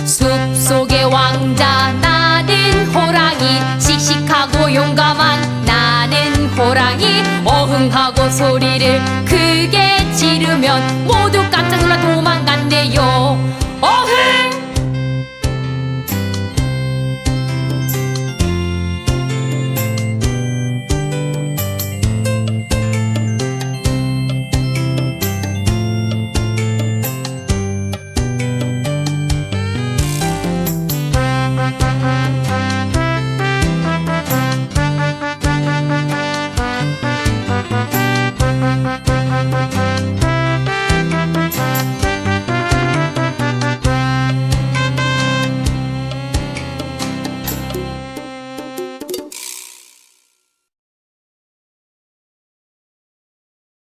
숲속의 왕자 나는 호랑이, 씩씩하고 용감한 나는 호랑이. 어흥하고 소리를 크게 지르면 모두 깜짝 놀라 도망간대요. 어흥!